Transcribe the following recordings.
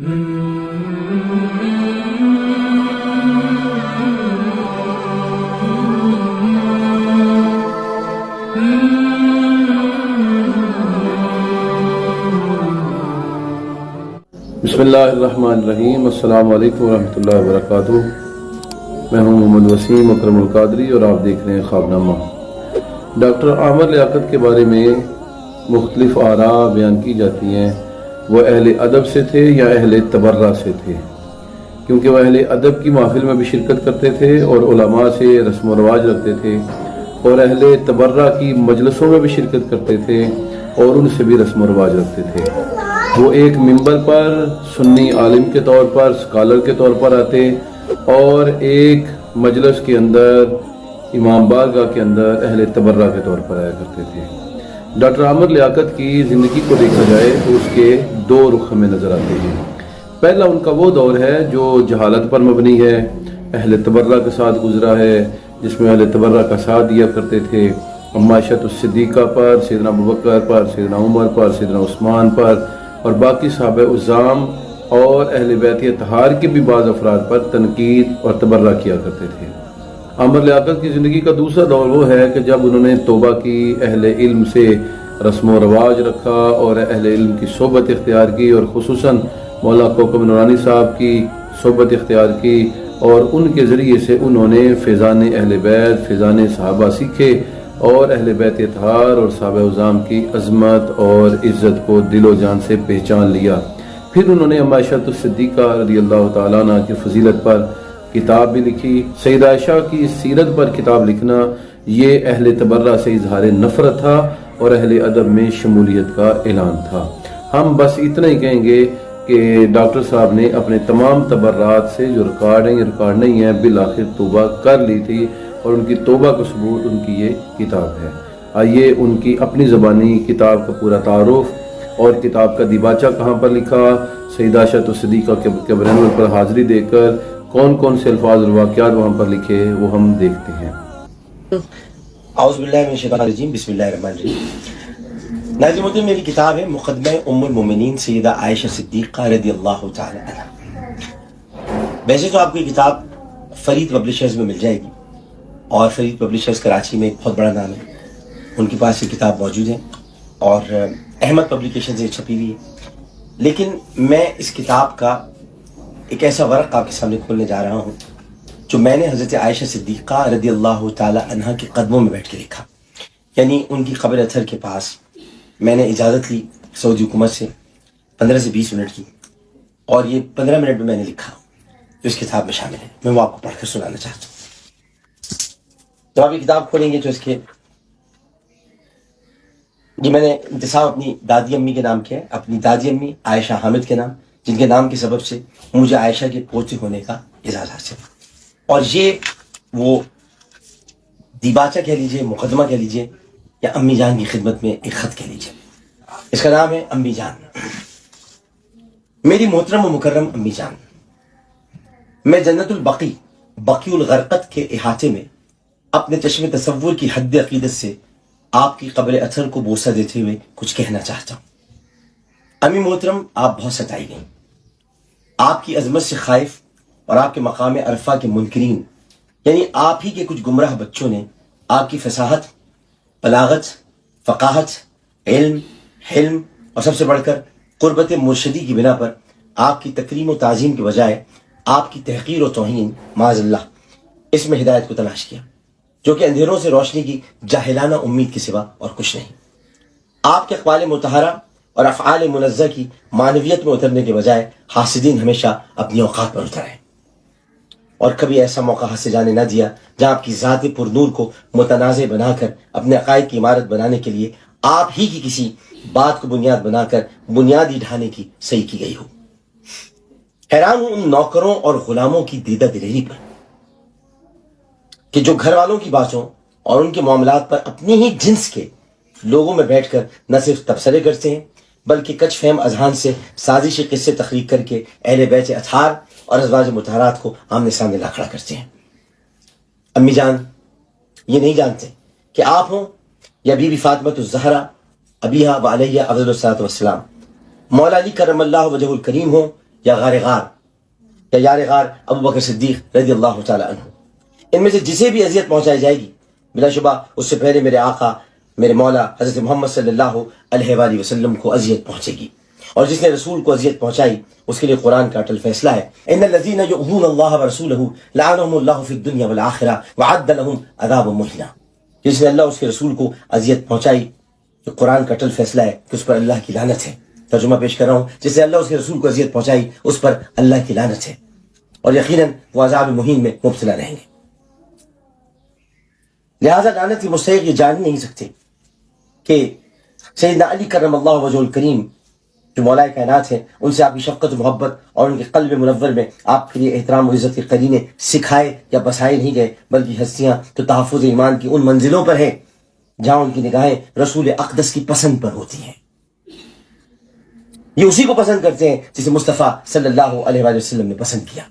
بسم اللہ الرحمن الرحیم۔ السلام علیکم ورحمۃ اللہ وبرکاتہ۔ میں ہوں محمد وسیم اکرم القادری اور آپ دیکھ رہے ہیں خوابنامہ۔ ڈاکٹر عامر لیاقت کے بارے میں مختلف آراء بیان کی جاتی ہیں۔ وہ اہل ادب سے تھے یا اہل تبرہ سے تھے؟ کیونکہ وہ اہل ادب کی محفل میں بھی شرکت کرتے تھے اور علماء سے رسم و رواج رکھتے تھے، اور اہل تبرہ کی مجلسوں میں بھی شرکت کرتے تھے اور ان سے بھی رسم و رواج رکھتے تھے۔ وہ ایک منبر پر سنی عالم کے طور پر، سکالر کے طور پر آتے، اور ایک مجلس کے اندر امام بارگاہ کے اندر اہل تبرہ کے طور پر آیا کرتے تھے۔ ڈاکٹر عامر لیاقت کی زندگی کو دیکھا جائے تو اس کے دو رخ ہمیں نظر آتے ہیں۔ پہلا ان کا وہ دور ہے جو جہالت پر مبنی ہے، اہل تبرہ کے ساتھ گزرا ہے، جس میں اہل تبرہ کا ساتھ دیا کرتے تھے، اما عائشہ الصدیقہ پر، سیدنا ابوبکر پر، سیدنا عمر پر، سیدنا عثمان پر، اور باقی صحابہ عظام اور اہل بیت اطہار کے بھی بعض افراد پر تنقید اور تبرہ کیا کرتے تھے۔ عامر لیاقت کی زندگی کا دوسرا دور وہ ہے کہ جب انہوں نے توبہ کی، اہل علم سے رسم و رواج رکھا اور اہل علم کی صحبت اختیار کی، اور خصوصاً مولا کوکب نورانی صاحب کی صحبت اختیار کی، اور ان کے ذریعے سے انہوں نے فیضان اہل بیت، فیضان صحابہ سیکھے، اور اہل بیت اطہار اور صحابہ عظام کی عظمت اور عزت کو دل و جان سے پہچان لیا۔ پھر انہوں نے اما عائشہ الصدیقہ رضی اللہ تعالیٰ عنہ کی فضیلت پر کتاب بھی لکھی۔ سیدہ عائشہ کی سیرت پر کتاب لکھنا یہ اہل تبرہ سے اظہار نفرت تھا اور اہل ادب میں شمولیت کا اعلان تھا۔ ہم بس اتنا ہی کہیں گے کہ ڈاکٹر صاحب نے اپنے تمام تبرات سے جو ریکارڈ ہیں، یہ ریکارڈ نہیں ہے، بالآخر توبہ کر لی تھی، اور ان کی توبہ کا ثبوت ان کی یہ کتاب ہے۔ آئیے ان کی اپنی زبانی کتاب کا پورا تعارف اور کتاب کا دیباچہ کہاں پر لکھا، سیدہ عائشہ الصدیقہ کے قبر انور پر حاضری دے کر کون کون سے الفاظ اور واقعات وہاں پر لکھے، وہ ہم دیکھتے ہیں۔ اعوذ باللہ من الشیطان الرجیم، بسم اللہ الرحمن الرحیم۔ ناظرین محترم، میری کتاب ہے مقدمہ ام المومنین سیدہ عائشہ صدیقہ رضی اللہ تعالی عنہا۔ ویسے تو آپ کو یہ کتاب فرید پبلشرز میں مل جائے گی، اور فرید پبلشرز کراچی میں ایک بہت بڑا نام ہے، ان کے پاس یہ کتاب موجود ہے، اور احمد پبلیکیشن سے چھپی ہوئی ہے۔ لیکن میں اس کتاب کا ایک ایسا ورق آپ کے سامنے کھولنے جا رہا ہوں جو میں نے حضرت عائشہ صدیقہ رضی اللہ تعالی عنہا کے قدموں میں بیٹھ کے لکھا، یعنی ان کی قبر اطہر کے پاس میں نے اجازت لی سعودی حکومت سے 15 سے 20 منٹ کی، اور یہ 15 منٹ میں نے لکھا جو اس کتاب میں شامل ہے۔ میں وہ آپ کو پڑھ کر سنانا چاہتا ہوں۔ جب آپ یہ کتاب کھولیں گے تو اس کے یہ میں نے انتساب اپنی دادی امی کے نام کیا ہے، اپنی دادی امی عائشہ حامد کے نام، جن کے نام کے سبب سے مجھے عائشہ کے پوتے ہونے کا اعزاز حاصل، اور یہ وہ دیباچہ کہہ لیجئے، مقدمہ کہہ لیجئے، یا امی جان کی خدمت میں ایک خط کہہ لیجئے۔ اس کا نام ہے امی جان۔ میری محترم و مکرم امی جان، میں جنت البقیع، بقیع الغرقد کے احاطے میں اپنے چشم تصور کی حد عقیدت سے آپ کی قبر اطہر کو بوسہ دیتے ہوئے کچھ کہنا چاہتا ہوں۔ امی محترم، آپ بہت ستائی گئیں۔ آپ کی عظمت سے خائف اور آپ کے مقام عرفہ کے منکرین، یعنی آپ ہی کے کچھ گمراہ بچوں نے آپ کی فصاحت، بلاغت، فقاہت، علم، حلم اور سب سے بڑھ کر قربت مرشدی کی بنا پر آپ کی تکریم و تعظیم کے بجائے آپ کی تحقیر و توہین، معاذ اللہ، اس میں ہدایت کو تلاش کیا، جو کہ اندھیروں سے روشنی کی جاہلانہ امید کے سوا اور کچھ نہیں۔ آپ کے اقوال مطہرہ اور افعال منزہ کی معنویت میں اترنے کے بجائے حاسدین ہمیشہ اپنی اوقات پر اترے، اور کبھی ایسا موقع ہاتھ سے جانے نہ دیا جہاں آپ کی ذات پر نور کو متنازع بنا کر اپنے عقائد کی عمارت بنانے کے لیے آپ ہی کی کسی بات کو بنیاد بنا کر بنیادی ڈھانے کی صحیح کی گئی ہو۔ حیران ہوں ان نوکروں اور غلاموں کی دیدہ دلیری پر کہ جو گھر والوں کی باتوں اور ان کے معاملات پر اپنی ہی جنس کے لوگوں میں بیٹھ کر نہ صرف تبصرے کرتے ہیں بلکہ کچھ فہم اذہان سے سازشی قصے تخلیق کر کے اہل بیت اطہار اور ازواج مطہرات کو آمنے سامنے لا کھڑا کرتے ہیں۔ امی جان یہ نہیں جانتے کہ آپ ہوں یا بی بی فاطمہ الزہرا ابیہا و علیہ افضل الصلاۃ والسلام، مولا علی کرم اللہ وجہ الکریم ہوں یا غار غار یا یار غار ابو بکر صدیق رضی اللہ تعالی عنہ، ان میں سے جسے بھی اذیت پہنچائی جائے گی بلا شبہ اس سے پہلے میرے آقا میرے مولا حضرت محمد صلی اللہ علیہ وآلہ وسلم کو اذیت پہنچے گی، اور جس نے رسول کو اذیت پہنچائی اس کے لیے قرآن کا اٹل فیصلہ ہے، ان الذین یؤذون اللہ ورسولہ لعنهم اللہ فی الدنیا والآخرہ وعد لهم عذابا مہینا، جس نے اللہ اس کے رسول کو اذیت پہنچائی تو قرآن کا اٹل فیصلہ ہے کہ اس پر اللہ کی لعنت ہے۔ ترجمہ پیش کر رہا ہوں، جس نے اللہ اس کے رسول کو اذیت پہنچائی اس پر اللہ کی لعنت ہے، اور یقیناً وہ عذاب مہین میں مبتلا رہیں گے۔ لہذا لعنت کی مستحق یہ جان نہیں سکتے کہ سیدنا علی کرم اللہ وجہ الکریم جو مولا کائنات ہیں، ان سے آپ کی شفقت و محبت اور ان کے قلب منور میں آپ کے لیے احترام و عزت کے قرینے سکھائے یا بسائے نہیں گئے، بلکہ ہستیاں تو تحفظ ایمان کی ان منزلوں پر ہیں جہاں ان کی نگاہیں رسول اقدس کی پسند پر ہوتی ہیں۔ یہ اسی کو پسند کرتے ہیں جسے مصطفیٰ صلی اللہ علیہ وآلہ وسلم نے پسند کیا،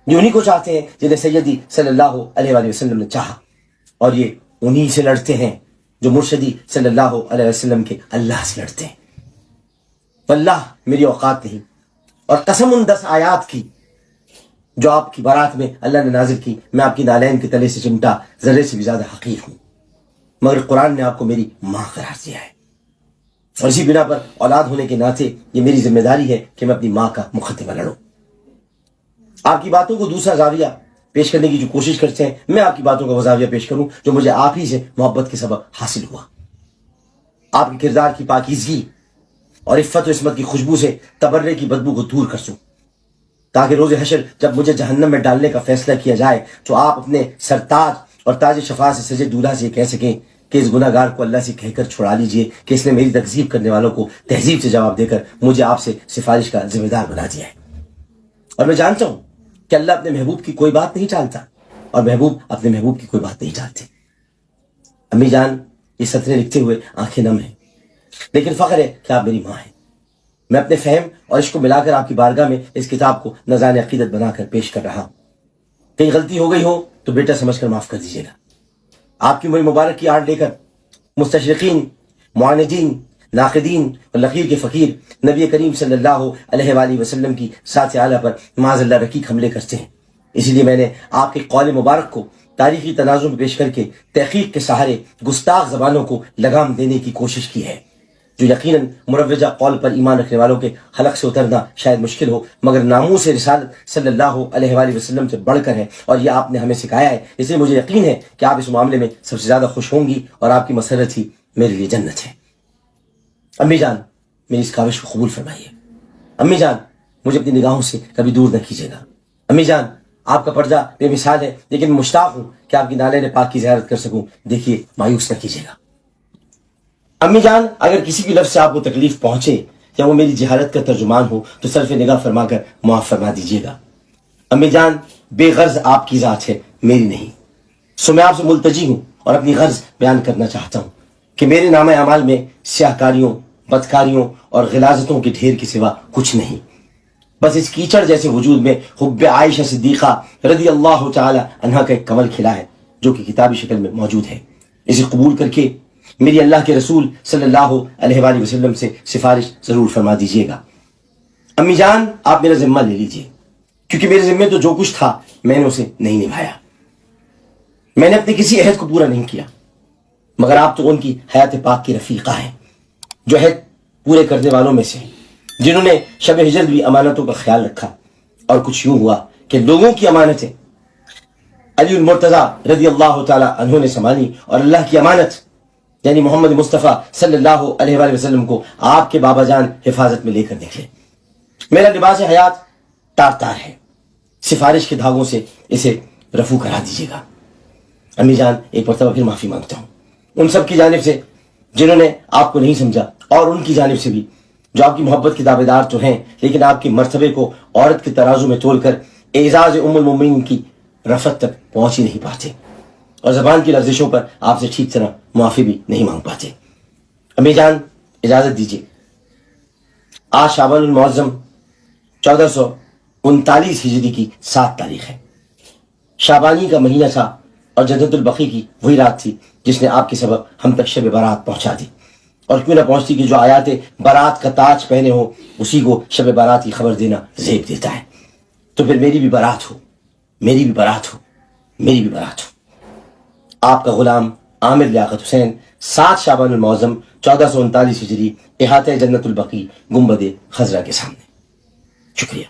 یہ انہی کو چاہتے ہیں جنہیں سیدی صلی اللہ علیہ وآلہ وسلم نے چاہا، اور یہ انہی سے لڑتے ہیں جو مرشدی صلی اللہ علیہ وسلم کے اللہ سے لڑتے ہیں۔ واللہ میری اوقات نہیں، اور قسم ان 10 آیات کی جو آپ کی بارات میں اللہ نے نازل کی، میں آپ کی نالین کے تلے سے چمٹا ذرے سے بھی زیادہ حقیر ہوں، مگر قرآن نے آپ کو میری ماں قرار دیا ہے، اور اسی بنا پر اولاد ہونے کے ناطے یہ میری ذمہ داری ہے کہ میں اپنی ماں کا مقدمہ لڑوں۔ آپ کی باتوں کو دوسرا زاویہ پیش کرنے کی جو کوشش کرتے ہیں، میں آپ کی باتوں کا وہ زاویہ پیش کروں جو مجھے آپ ہی سے محبت کے سبب حاصل ہوا، آپ کے کردار کی پاکیزگی اور عفت و عصمت کی خوشبو سے تبرے کی بدبو کو دور کر سوں، تاکہ روز حشر جب مجھے جہنم میں ڈالنے کا فیصلہ کیا جائے تو آپ اپنے سرتاج اور تاج شفاعت سے سجے دولہا سے یہ کہہ سکیں کہ اس گناہ گار کو اللہ سے کہہ کر چھڑا لیجئے کہ اس نے میری تکذیب کرنے والوں کو تہذیب سے جواب دے کر مجھے آپ سے سفارش کا ذمہ دار بنا دیا ہے۔ اور میں جانتا ہوں کہ اللہ اپنے محبوب کی کوئی بات نہیں ٹالتا، اور محبوب اپنے محبوب کی کوئی بات نہیں ٹالتے۔ امی جان یہ سطریں لکھتے ہوئے آنکھیں نم ہیں، لیکن فخر ہے کہ آپ میری ماں ہیں۔ میں اپنے فہم اور عشق کو ملا کر آپ کی بارگاہ میں اس کتاب کو نذران عقیدت بنا کر پیش کر رہا ہوں۔ کہیں غلطی ہو گئی ہو تو بیٹا سمجھ کر معاف کر دیجیے گا۔ آپ کی عمر مبارک کی آڑ لے کر مستشرقین، معاندین، ناقدین اور لقیر کے فقیر نبی کریم صلی اللہ علیہ وآلہ وسلم کی ذات اعلیٰ پر معاذ اللہ رقیق حملے کرتے ہیں، اسی لیے میں نے آپ کے قول مبارک کو تاریخی تناظر میں پیش کر کے تحقیق کے سہارے گستاخ زبانوں کو لگام دینے کی کوشش کی ہے، جو یقیناً مروجہ قول پر ایمان رکھنے والوں کے حلق سے اترنا شاید مشکل ہو، مگر ناموس رسالت صلی اللہ علیہ وآلہ وسلم سے بڑھ کر ہے، اور یہ آپ نے ہمیں سکھایا ہے، اس لیے مجھے یقین ہے کہ آپ اس معاملے میں سب سے زیادہ خوش ہوں گی، اور آپ کی مسرت ہی میرے لیے جنت ہے۔ امی جان میری اس کاوش کو قبول فرمائیے۔ امی جان مجھے اپنی نگاہوں سے کبھی دور نہ کیجیے گا۔ امی جان آپ کا پردہ بے مثال ہے، لیکن مشتاق ہوں کہ آپ کی نالین پاک کی زیارت کر سکوں، دیکھیے مایوس نہ کیجیے گا۔ امی جان اگر کسی بھی لفظ سے آپ کو تکلیف پہنچے یا وہ میری جہالت کا ترجمان ہو تو صرف نگاہ فرما کر معاف فرما دیجیے گا۔ امی جان بے غرض آپ کی ذات ہے، میری نہیں، سو میں آپ سے ملتجی ہوں اور اپنی غرض بیان کرنا چاہتا ہوں کہ میرے نام اعمال میں سیاہ کاریوں، بدکاریوں اور غلاظتوں کے ڈھیر کے سوا کچھ نہیں، بس اس کیچڑ جیسے وجود میں حب عائشہ صدیقہ رضی اللہ تعالی عنہا کا ایک کمل کھلا ہے جو کہ کتابی شکل میں موجود ہے۔ اسے قبول کر کے میری اللہ کے رسول صلی اللہ علیہ وآلہ وسلم سے سفارش ضرور فرما دیجیے گا۔ امی جان آپ میرا ذمہ لے لیجیے، کیونکہ میرے ذمہ تو جو کچھ تھا میں نے اسے نہیں نبھایا، میں نے اپنے کسی عہد کو پورا نہیں کیا، مگر آپ تو ان کی حیات پاک کی رفیقہ ہیں جو عہد پورے کرنے والوں میں سے ہیں، جنہوں نے شب ہجرت بھی امانتوں کا خیال رکھا، اور کچھ یوں ہوا کہ لوگوں کی امانتیں علی المرتضیٰ رضی اللہ تعالی عنہ نے سنبھالی، اور اللہ کی امانت یعنی محمد مصطفیٰ صلی اللہ علیہ وآلہ وسلم کو آپ کے بابا جان حفاظت میں لے کر نکلے۔ میرا لباس حیات تار تار ہے، سفارش کے دھاگوں سے اسے رفو کرا دیجیے گا۔ امی جان ایک مرتبہ پھر معافی مانگتا ہوں ان سب کی جانب سے جنہوں نے آپ کو نہیں سمجھا، اور ان کی جانب سے بھی جو آپ کی محبت کے دعوے دار تو ہیں لیکن آپ کے مرتبے کو عورت کے ترازو میں تول کر اعزاز ام المومنین کی رفعت تک پہنچ ہی نہیں پاتے، اور زبان کی لفظشوں پر آپ سے ٹھیک طرح معافی بھی نہیں مانگ پاتے۔ امی جان اجازت دیجیے، آج شعبان المعظم 1439 ہجری کی 7 تاریخ ہے، شعبانی کا مہینہ تھا، اور جدت البقی کی وہی رات تھی جس نے آپ کے سبب ہم تک شب برات پہنچا دی۔ اور کیوں نہ پہنچتی کہ جو آیات برات کا تاج پہنے ہو اسی کو شب برات کی خبر دینا زیب دیتا ہے. تو پھر میری بھی برات ہو، میری بھی برات ہو، میری بھی برات ہو. آپ کا غلام عامر لیاقت حسین 7 شعبان المعظم 1439 ہجری، احاطہ جنت البقیع گنبد خضرا کے سامنے. شکریہ.